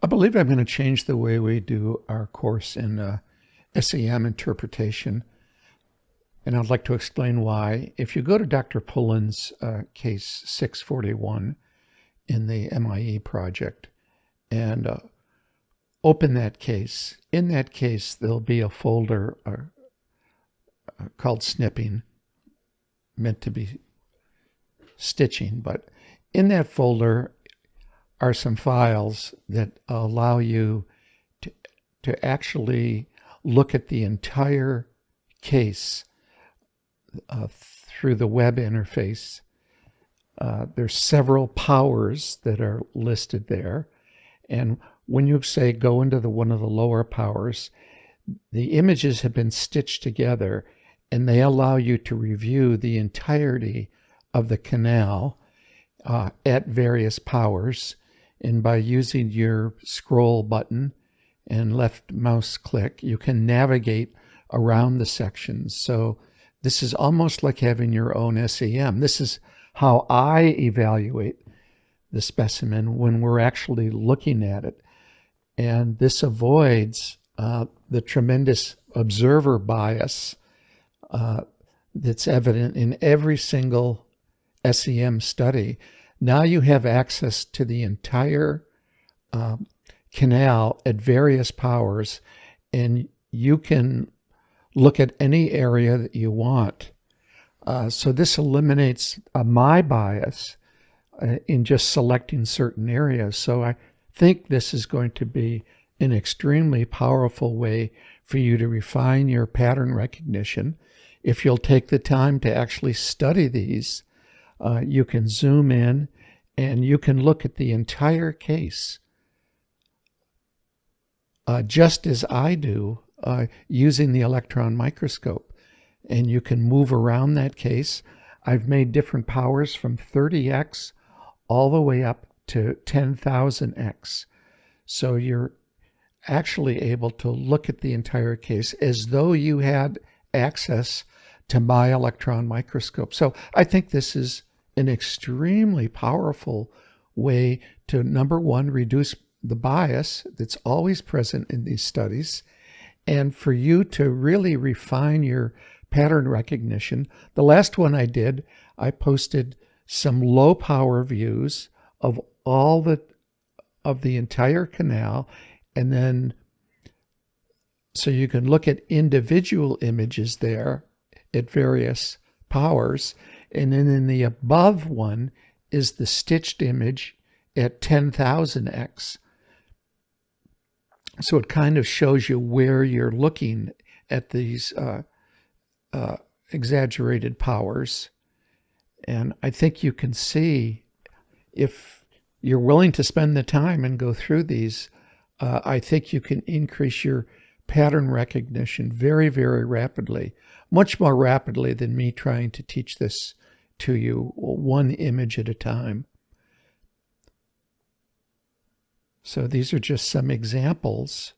I believe I'm going to change the way we do our course in SEM interpretation, and I'd like to explain why. If you go to Dr. Pullen's case 641 in the MIE project and open that case, in that case there'll be a folder called snipping, meant to be stitching, but in that folder are some files that allow you to actually look at the entire case through the web interface. There's several powers that are listed there, and when you say go into one of the lower powers, the images have been stitched together and they allow you to review the entirety of the canal at various powers. And by using your scroll button and left mouse click, you can navigate around the sections. So this is almost like having your own SEM. This is how I evaluate the specimen when we're actually looking at it. And this avoids the tremendous observer bias that's evident in every single SEM study. Now you have access to the entire canal at various powers, and you can look at any area that you want. So this eliminates my bias in just selecting certain areas. So I think this is going to be an extremely powerful way for you to refine your pattern recognition. If you'll take the time to actually study these, you can zoom in and you can look at the entire case just as I do using the electron microscope. And you can move around that case. I've made different powers from 30x all the way up to 10,000x. So you're actually able to look at the entire case as though you had access to my electron microscope. So I think this is an extremely powerful way to, number one, reduce the bias that's always present in these studies, and for you to really refine your pattern recognition. The last one I did, I posted some low power views of the entire canal, and then so you can look at individual images there at various powers, and then in the above one is the stitched image at 10,000x. So it kind of shows you where you're looking at these exaggerated powers. And I think you can see, if you're willing to spend the time and go through these, I think you can increase your pattern recognition very, very rapidly, much more rapidly than me trying to teach this to you one image at a time. So these are just some examples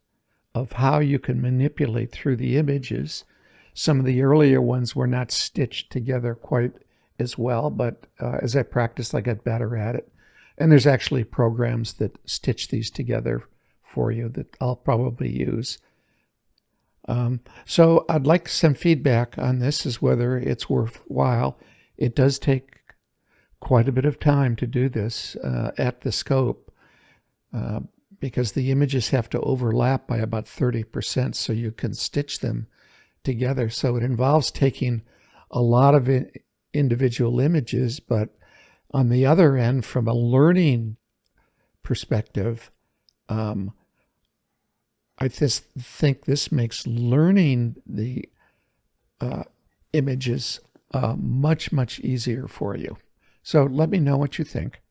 of how you can manipulate through the images. Some of the earlier ones were not stitched together quite as well, but as I practiced, I got better at it. And there's actually programs that stitch these together for you that I'll probably use. So I'd like some feedback on this, as whether it's worthwhile. It does take quite a bit of time to do this at the scope, because the images have to overlap by about 30% so you can stitch them together. So it involves taking a lot of individual images, but on the other end, from a learning perspective, I just think this makes learning the images much, much easier for you. So let me know what you think.